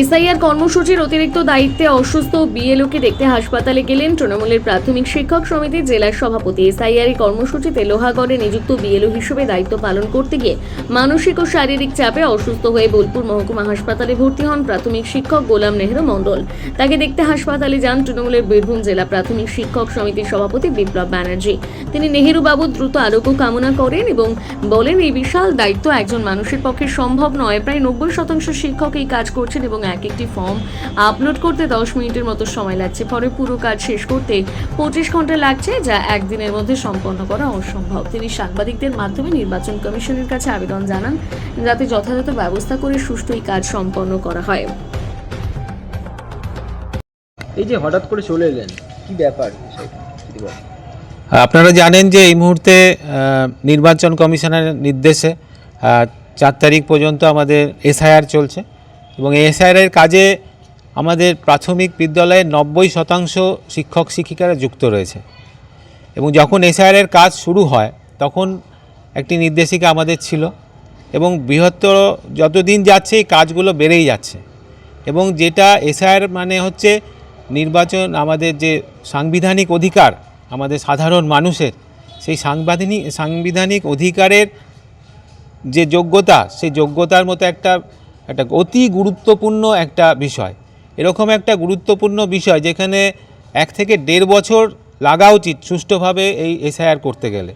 SIR কর্মসূচির অতিরিক্ত দায়িত্বে অসুস্থ বিএলওকে দেখতে হাসপাতালে গেলেন তৃণমূলের প্রাথমিক শিক্ষক সমিতির জেলার সভাপতি। এসআইআর কর্মসূচিতে লোহাগড়ে নিযুক্ত বিএলও হিসেবে দায়িত্ব পালন করতে গিয়ে মানসিক ও শারীরিক চাপে অসুস্থ হয়ে বোলপুর মহকুমা হাসপাতালে ভর্তি হন প্রাথমিক শিক্ষক গোলাম নেহরু মণ্ডল। তাকে দেখতে হাসপাতালে যান তৃণমূলের বীরভূম জেলা প্রাথমিক শিক্ষক সমিতির সভাপতি বিপ্লব ব্যানার্জি। তিনি নেহরু বাবুর দ্রুত আরোগ্য কামনা করেন এবং বলেন, এই বিশাল দায়িত্ব একজন মানুষের পক্ষে সম্ভব নয়। প্রায় 90% শিক্ষক এই কাজ করছেন এবং এক একটি ফর্ম আপলোড করতে 10 মিনিটের মতো সময় লাগছে। পরে পুরো কাজ শেষ করতে 25 ঘন্টা লাগছে, যা একদিনের মধ্যে সম্পন্ন করা অসম্ভব। তিনি সাংবাদিকদের মাধ্যমে নির্বাচন কমিশনের কাছে আবেদন জানান যাতে যথাযথ ব্যবস্থা করে সুষ্ঠু এই কাজ সম্পন্ন করা হয়। এই যে হঠাৎ করে চলে এলেন, কি ব্যাপার? আপনারা জানেন যে এই মুহূর্তে নির্বাচন কমিশনের নির্দেশে 4 তারিখ পর্যন্ত আমাদের এসআইআর চলছে এবং এই এসআইআরের কাজে আমাদের প্রাথমিক বিদ্যালয়ে 90% শিক্ষক শিক্ষিকারা যুক্ত রয়েছে এবং যখন এসআইআরের কাজ শুরু হয় তখন একটি নির্দেশিকা আমাদের ছিল এবং বৃহত্তর যতদিন যাচ্ছে এই কাজগুলো বেড়েই যাচ্ছে এবং যেটা এসআইআর মানে হচ্ছে নির্বাচন, আমাদের যে সাংবিধানিক অধিকার আমাদের সাধারণ মানুষের, সেই সাংবিধানিক অধিকারের যে যোগ্যতা, সেই যোগ্যতার মতো একটা অতি গুরুত্বপূর্ণ একটা বিষয়। এরকম একটা গুরুত্বপূর্ণ বিষয় যেখানে 1 থেকে 1.5 বছর লাগা উচিত সুষ্ঠুভাবে এই এসআইআর করতে গেলে,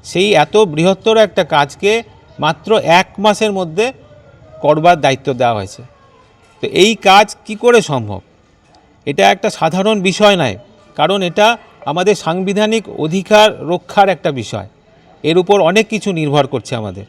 সেই এত বৃহত্তর একটা কাজকে মাত্র 1 মাসের মধ্যে করবার দায়িত্ব দেওয়া হয়েছে। তো এই কাজ কি করে সম্ভব? এটা একটা সাধারণ বিষয় নয়, কারণ এটা আমাদের সাংবিধানিক অধিকার রক্ষার একটা বিষয়। এর উপর অনেক কিছু নির্ভর করছে আমাদের।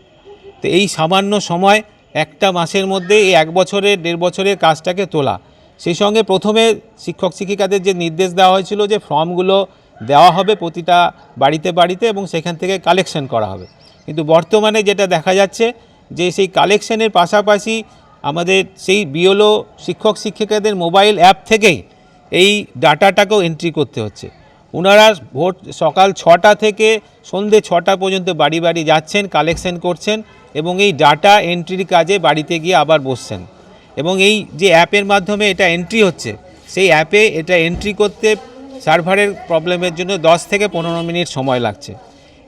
তো এই সামান্য সময় 1 মাসের মধ্যে এই 1 বছরের 1.5 বছরের কাজটাকে তোলা, সেই সঙ্গে প্রথমে শিক্ষক শিক্ষিকাদের যে নির্দেশ দেওয়া হয়েছিল যে ফর্মগুলো দেওয়া হবে প্রতিটা বাড়িতে বাড়িতে এবং সেখান থেকে কালেকশন করা হবে, কিন্তু বর্তমানে যেটা দেখা যাচ্ছে যে সেই কালেকশনের পাশাপাশি আমাদের সেই বিএলও শিক্ষক শিক্ষিকাদের মোবাইল অ্যাপ থেকেই এই ডাটাটাকেও এন্ট্রি করতে হচ্ছে। ওনারা ভোর সকাল 6টা থেকে সন্ধ্যে 6টা পর্যন্ত বাড়ি বাড়ি যাচ্ছেন, কালেকশন করছেন এবং এই ডাটা এন্ট্রির কাজে বাড়িতে গিয়ে আবার বসছেন এবং এই যে অ্যাপের মাধ্যমে এটা এন্ট্রি হচ্ছে, সেই অ্যাপে এটা এন্ট্রি করতে সার্ভারের প্রবলেমের জন্য 10 থেকে 15 মিনিট সময় লাগছে।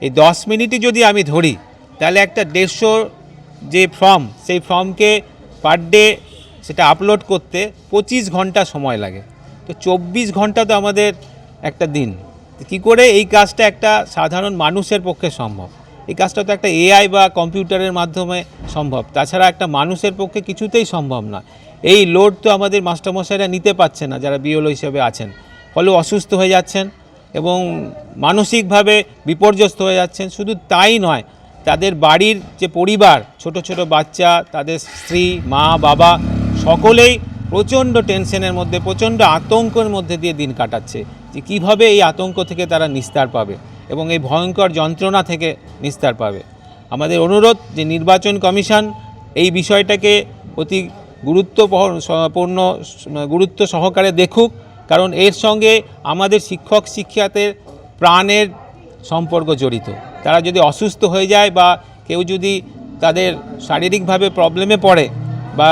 এই 10 মিনিটই যদি আমি ধরি তাহলে একটা 150 যে ফর্ম, সেই ফর্মকে পার ডে সেটা আপলোড করতে 25 ঘন্টা সময় লাগে। তো 24 ঘন্টা তো আমাদের একটা দিন। কি করে এই কাজটা একটা সাধারণ মানুষের পক্ষে সম্ভব? এই কাজটা তো একটা এআই বা কম্পিউটারের মাধ্যমে সম্ভব, তাছাড়া একটা মানুষের পক্ষে কিছুতেই সম্ভব না। এই লোড তো আমাদের মাস্টারমশাইরা নিতে পারছে না, যারা বিএলও হিসেবে আছেন, ফলে অসুস্থ হয়ে যাচ্ছেন এবং মানসিকভাবে বিপর্যস্ত হয়ে যাচ্ছেন। শুধু তাই নয়, তাদের বাড়ির যে পরিবার, ছোট ছোট বাচ্চা, তাদের স্ত্রী, মা, বাবা সকলেই প্রচণ্ড টেনশনের মধ্যে, প্রচণ্ড আতঙ্কের মধ্যে দিয়ে দিন কাটাচ্ছে যে কীভাবে এই আতঙ্ক থেকে তারা নিস্তার পাবে এবং এই ভয়ঙ্কর যন্ত্রণা থেকে নিস্তার পাবে। আমাদের অনুরোধ যে নির্বাচন কমিশন এই বিষয়টাকে অতি গুরুত্ব সহকারে দেখুক, কারণ এর সঙ্গে আমাদের শিক্ষক শিক্ষিকাদের প্রাণের সম্পর্ক জড়িত। তারা যদি অসুস্থ হয়ে যায় বা কেউ যদি তাদের শারীরিকভাবে প্রবলেমে পড়ে বা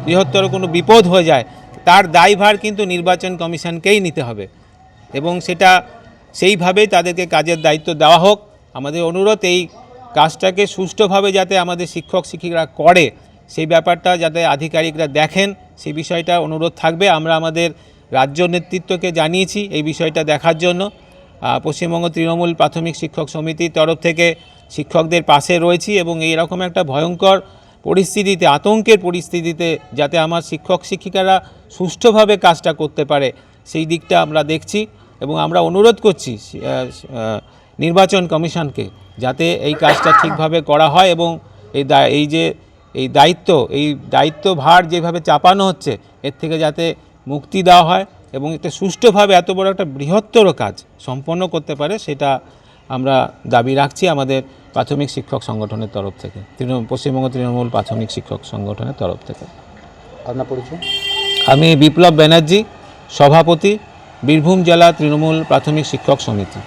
বৃহত্তর কোনো বিপদ হয়ে যায়, তার দায়ভার কিন্তু নির্বাচন কমিশনকেই নিতে হবে এবং সেটা সেইভাবেই তাদেরকে কাজের দায়িত্ব দেওয়া হোক। আমাদের অনুরোধ এই কাজটাকে সুষ্ঠুভাবে যাতে আমাদের শিক্ষক শিক্ষিকারা করে, সেই ব্যাপারটা যাতে আধিকারিকরা দেখেন, সেই বিষয়টা অনুরোধ থাকবে। আমরা আমাদের রাজ্য নেতৃত্বকে জানিয়েছি এই বিষয়টা দেখার জন্য। পশ্চিমবঙ্গ তৃণমূল প্রাথমিক শিক্ষক সমিতির তরফ থেকে শিক্ষকদের পাশে রয়েছি এবং এইরকম একটা ভয়ঙ্কর পরিস্থিতিতে, আতঙ্কের পরিস্থিতিতে যাতে আমার শিক্ষক শিক্ষিকারা সুষ্ঠুভাবে কাজটা করতে পারে, সেই দিকটা আমরা দেখছি এবং আমরা অনুরোধ করছি নির্বাচন কমিশনকে যাতে এই কাজটা ঠিকভাবে করা হয় এবং এই দায়িত্বভার যেভাবে চাপানো হচ্ছে এর থেকে যাতে মুক্তি দেওয়া হয় এবং এটা সুষ্ঠুভাবে এত বড় একটা বৃহত্তর কাজ সম্পন্ন করতে পারে, সেটা আমরা দাবি রাখছি আমাদের প্রাথমিক শিক্ষক সংগঠনের তরফ থেকে, পশ্চিমবঙ্গ তৃণমূল প্রাথমিক শিক্ষক সংগঠনের তরফ থেকে। আপনার পরিচয়? আমি বিপ্লব ব্যানার্জি, সভাপতি, বীরভূম জেলা তৃণমূল প্রাথমিক শিক্ষক সমিতি।